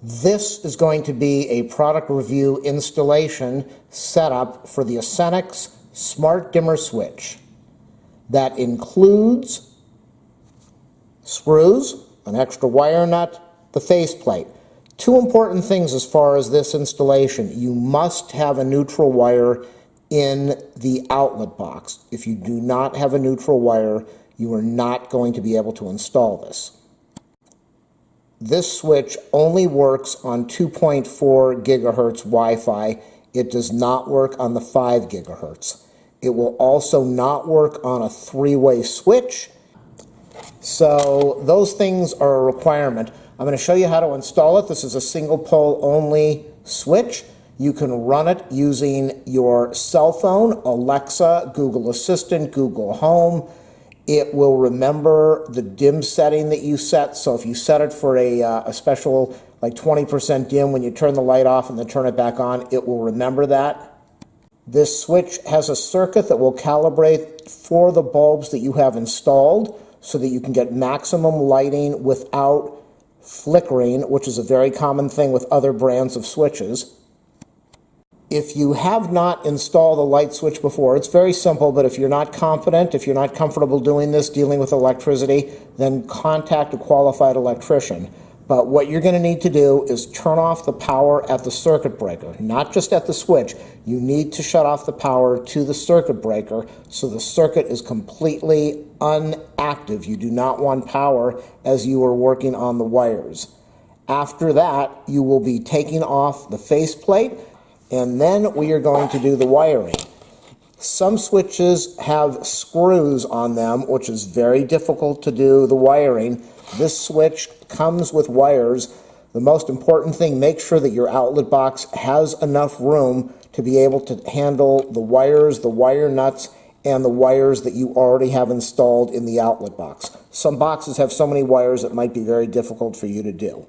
This is going to be a product review installation setup for the Acenx Smart Dimmer Switch. That includes screws, an extra wire nut, the faceplate. Two important things as far as this installation. You must have a neutral wire in the outlet box. If you do not have a neutral wire, you are not going to be able to install this. This switch only works on 2.4 gigahertz Wi-Fi. It does not work on the 5 gigahertz. It will also not work on a three-way switch. So those things are a requirement. I'm going to show you how to install it. This is a single pole only switch. You can run it using your cell phone, Alexa, Google Assistant, Google Home. It will remember the dim setting that you set. So if you set it for a special like 20% dim when you turn the light off and then turn it back on, it will remember that. This switch has a circuit that will calibrate for the bulbs that you have installed so that you can get maximum lighting without flickering, which is a very common thing with other brands of switches. If you have not installed a light switch before, it's very simple, but if you're not confident, if you're not comfortable doing this, dealing with electricity, then contact a qualified electrician. But what you're going to need to do is turn off the power at the circuit breaker, not just at the switch. You need to shut off the power to the circuit breaker so the circuit is completely inactive. You do not want power as you are working on the wires. After that, you will be taking off the faceplate, and then we are going to do the wiring. Some switches have screws on them, which is very difficult to do the wiring. This switch comes with wires. The most important thing, make sure that your outlet box has enough room to be able to handle the wires, the wire nuts, and the wires that you already have installed in the outlet box. Some boxes have so many wires it might be very difficult for you to do.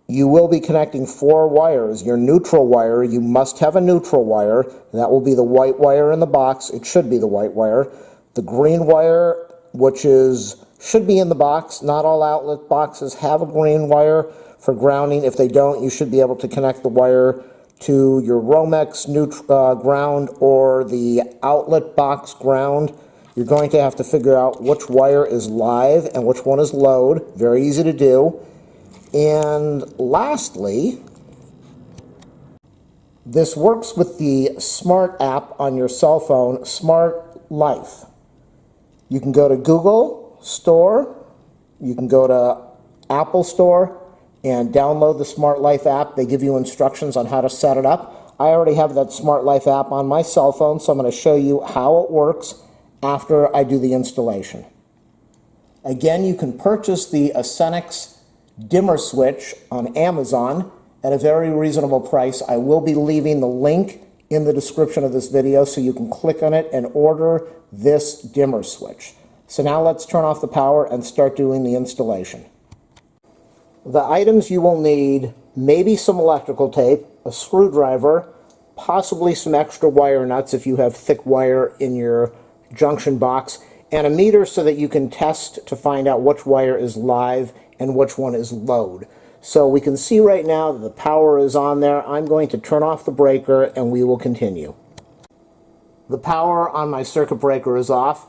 You will be connecting 4 wires. Your neutral wire, you must have a neutral wire. That will be the white wire in the box. It should be the white wire. The green wire, which should be in the box. Not all outlet boxes have a green wire for grounding. If they don't, you should be able to connect the wire to your Romex ground or the outlet box ground. You're going to have to figure out which wire is live and which one is load. Very easy to do. And lastly, this works with the Smart app on your cell phone, Smart Life. You can go to Google Store, you can go to Apple Store and download the Smart Life app. They give you instructions on how to set it up. I already have that Smart Life app on my cell phone, so I'm going to show you how it works after I do the installation. Again, you can purchase the Acenx dimmer switch on Amazon at a very reasonable price. I will be leaving the link in the description of this video so you can click on it and order this dimmer switch. So now let's turn off the power and start doing the installation. The items you will need, maybe some electrical tape, a screwdriver, possibly some extra wire nuts if you have thick wire in your junction box, and a meter so that you can test to find out which wire is live and which one is load. So we can see right now that the power is on there. I'm going to turn off the breaker and we will continue. The power on my circuit breaker is off.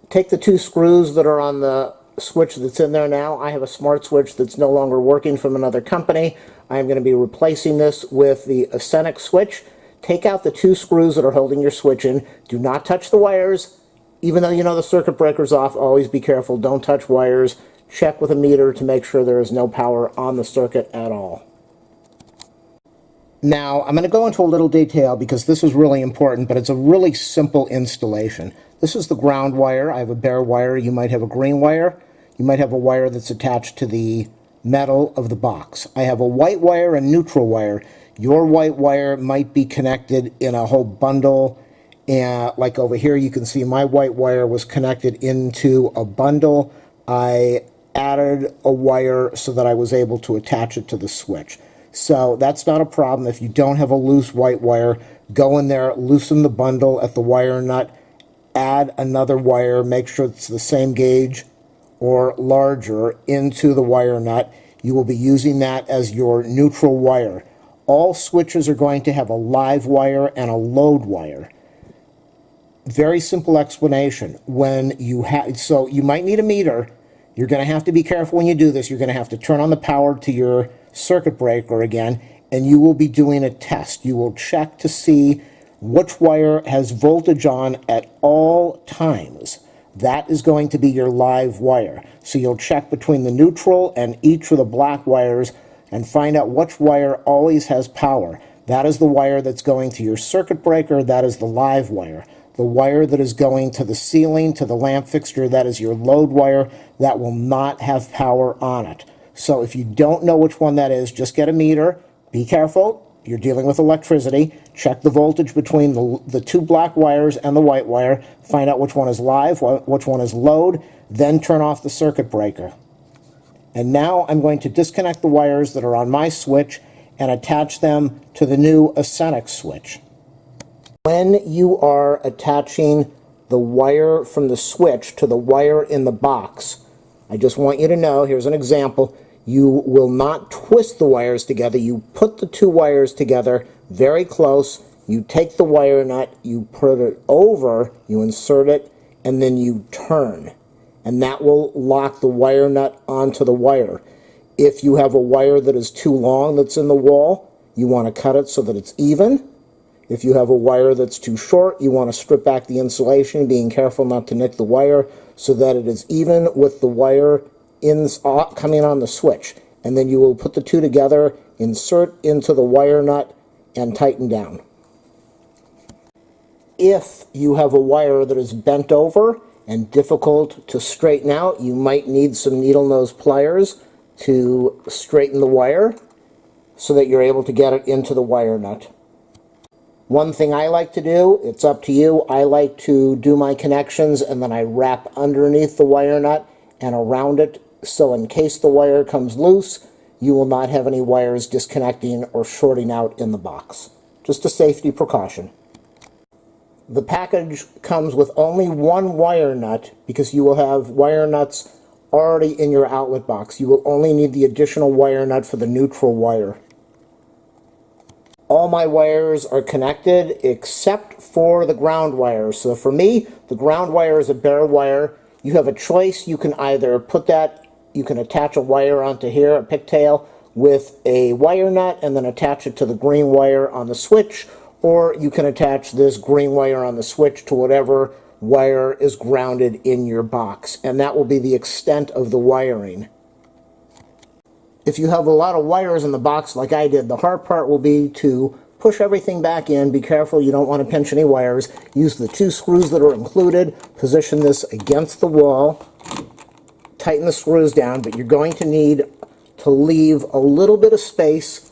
Take the 2 screws that are on the switch that's in there now. I have a smart switch that's no longer working from another company. I'm going to be replacing this with the Acenx switch. Take out the 2 screws that are holding your switch in. Do not touch the wires. Even though you know the circuit breaker's off, always be careful. Don't touch wires. Check with a meter to make sure there is no power on the circuit at all. Now, I'm going to go into a little detail because this is really important, but it's a really simple installation. This is the ground wire. I have a bare wire. You might have a green wire. You might have a wire that's attached to the metal of the box. I have a white wire and neutral wire. Your white wire might be connected in a whole bundle. And like over here, you can see my white wire was connected into a bundle. I added a wire so that I was able to attach it to the switch. So that's not a problem. If you don't have a loose white wire, go in there, loosen the bundle at the wire nut, add another wire, make sure it's the same gauge or larger into the wire nut. You will be using that as your neutral wire. All switches are going to have a live wire and a load wire. Very simple explanation. So you might need a meter. You're going to have to be careful when you do this. You're going to have to turn on the power to your circuit breaker again, and you will be doing a test. You will check to see which wire has voltage on at all times. That is going to be your live wire. So you'll check between the neutral and each of the black wires and find out which wire always has power. That is the wire that's going to your circuit breaker. That is the live wire. The wire that is going to the ceiling, to the lamp fixture, that is your load wire. That will not have power on it. So if you don't know which one that is, just get a meter. Be careful. You're dealing with electricity. Check the voltage between the two black wires and the white wire. Find out which one is live, which one is load. Then turn off the circuit breaker. And now I'm going to disconnect the wires that are on my switch and attach them to the new Acenx switch. When you are attaching the wire from the switch to the wire in the box, I just want you to know, here's an example, you will not twist the wires together. You put the two wires together very close, you take the wire nut, you put it over, you insert it, and then you turn. And that will lock the wire nut onto the wire. If you have a wire that is too long that's in the wall, you want to cut it so that it's even. If you have a wire that's too short, you want to strip back the insulation, being careful not to nick the wire so that it is even with the wire coming on the switch. And then you will put the two together, insert into the wire nut, and tighten down. If you have a wire that is bent over and difficult to straighten out, you might need some needle nose pliers to straighten the wire so that you're able to get it into the wire nut. One thing I like to do, it's up to you, I like to do my connections and then I wrap underneath the wire nut and around it, so in case the wire comes loose, you will not have any wires disconnecting or shorting out in the box. Just a safety precaution. The package comes with only one wire nut because you will have wire nuts already in your outlet box. You will only need the additional wire nut for the neutral wire. All my wires are connected except for the ground wire. So for me, the ground wire is a bare wire. You have a choice. You can either you can attach a wire onto here, a pigtail, with a wire nut and then attach it to the green wire on the switch, or you can attach this green wire on the switch to whatever wire is grounded in your box. And that will be the extent of the wiring. If you have a lot of wires in the box like I did, the hard part will be to push everything back in. Be careful, you don't want to pinch any wires. Use the two screws that are included. Position this against the wall. Tighten the screws down, but you're going to need to leave a little bit of space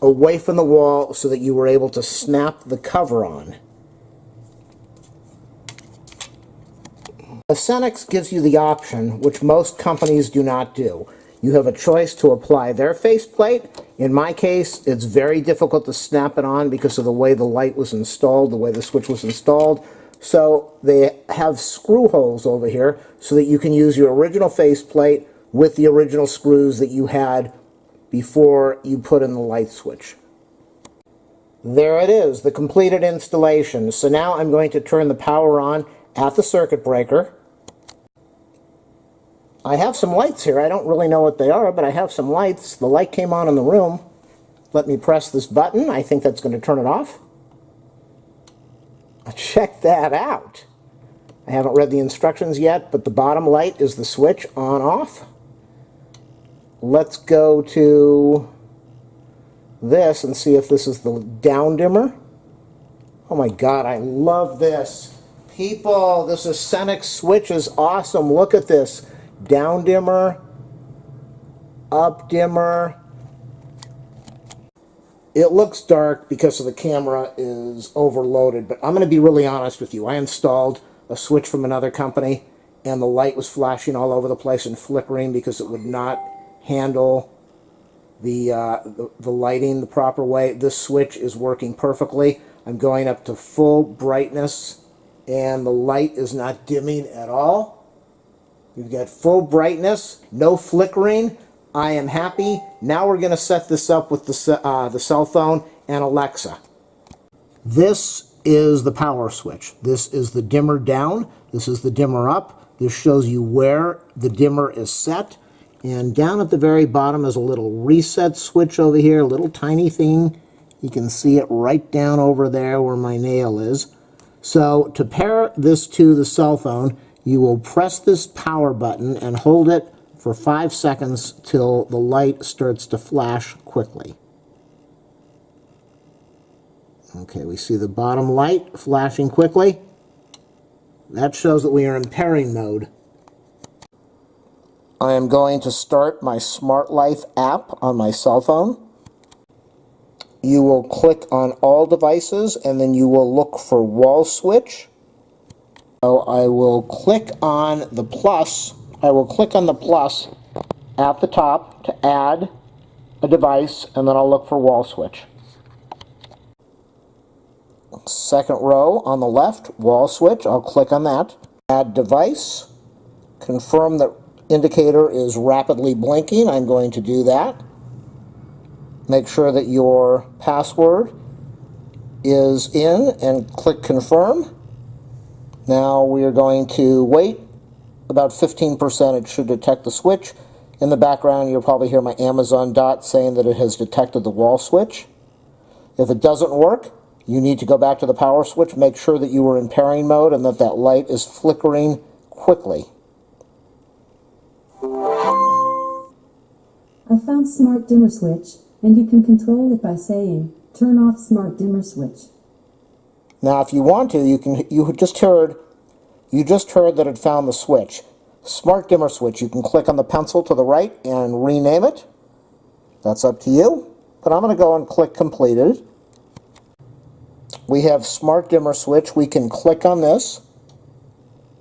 away from the wall so that you were able to snap the cover on. Acenx gives you the option, which most companies do not do. You have a choice to apply their faceplate. In my case, it's very difficult to snap it on because of the way the light was installed, the way the switch was installed. So they have screw holes over here so that you can use your original faceplate with the original screws that you had before you put in the light switch. There it is, the completed installation. So now I'm going to turn the power on at the circuit breaker. I have some lights here. I don't really know what they are, but I have some lights. The light came on in the room. Let me press this button. I think that's going to turn it off. Check that out. I haven't read the instructions yet, but the bottom light is the switch on-off. Let's go to this and see if this is the down dimmer. Oh my God, I love this. People, this Acenx switch is awesome. Look at this. Down dimmer, up dimmer. It looks dark because the camera is overloaded, but I'm going to be really honest with you. I installed a switch from another company, and the light was flashing all over the place and flickering because it would not handle the lighting the proper way. This switch is working perfectly. I'm going up to full brightness, and the light is not dimming at all. We've got full brightness, no flickering. I am happy. Now we're going to set this up with the cell phone and Alexa. This is the power switch. This is the dimmer down. This is the dimmer up. This shows you where the dimmer is set. And down at the very bottom is a little reset switch over here, a little tiny thing. You can see it right down over there where my nail is. So to pair this to the cell phone, you will press this power button and hold it for 5 seconds till the light starts to flash quickly. Okay, we see the bottom light flashing quickly. That shows that we are in pairing mode. I am going to start my Smart Life app on my cell phone. You will click on all devices and then you will look for wall switch. So I will click on the plus. I will click on the plus at the top to add a device, and then I'll look for wall switch. Second row on the left, wall switch. I'll click on that. Add device. Confirm that indicator is rapidly blinking. I'm going to do that. Make sure that your password is in and click confirm. Now we are going to wait about 15%. It should detect the switch. In the background, you'll probably hear my Amazon dot saying that it has detected the wall switch. If it doesn't work, you need to go back to the power switch, make sure that you are in pairing mode and that that light is flickering quickly. I found Smart Dimmer Switch, and you can control it by saying, turn off Smart Dimmer Switch. Now if you want to, you just heard that it found the switch. Smart Dimmer Switch. You can click on the pencil to the right and rename it. That's up to you. But I'm going to go and click completed. We have Smart Dimmer Switch. We can click on this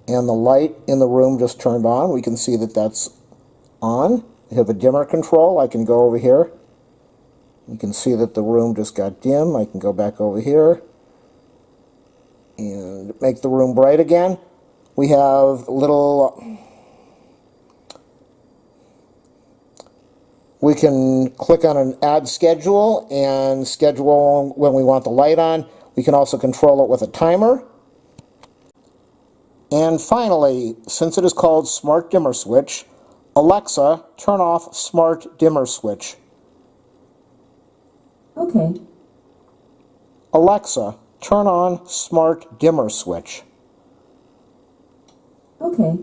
and the light in the room just turned on. We can see that that's on. We have a dimmer control. I can go over here. You can see that the room just got dim. I can go back over here and make the room bright again. We have little... We can click on an add schedule and schedule when we want the light on. We can also control it with a timer. And finally, since it is called Smart Dimmer Switch, Alexa, turn off Smart Dimmer Switch. Okay. Alexa, turn on Smart Dimmer Switch. Okay.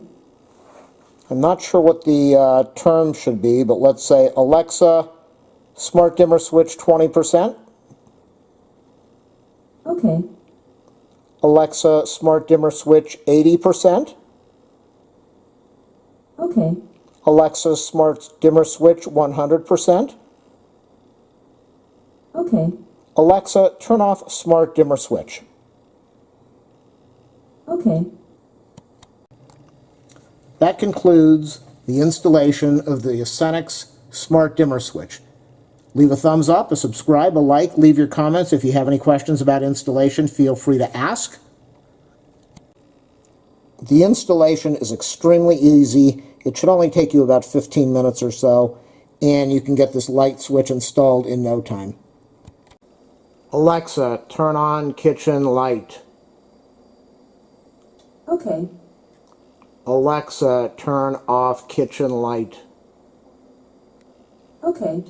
I'm not sure what the term should be, but let's say Alexa, Smart Dimmer Switch 20%. Okay. Alexa, Smart Dimmer Switch 80%. Okay. Alexa, Smart Dimmer Switch 100%. Okay. Alexa, turn off Smart Dimmer Switch. Okay. That concludes the installation of the Acenx Smart Dimmer Switch. Leave a thumbs up, a subscribe, a like, leave your comments. If you have any questions about installation, feel free to ask. The installation is extremely easy. It should only take you about 15 minutes or so, and you can get this light switch installed in no time. Alexa, turn on kitchen light. Okay. Alexa, turn off kitchen light. Okay.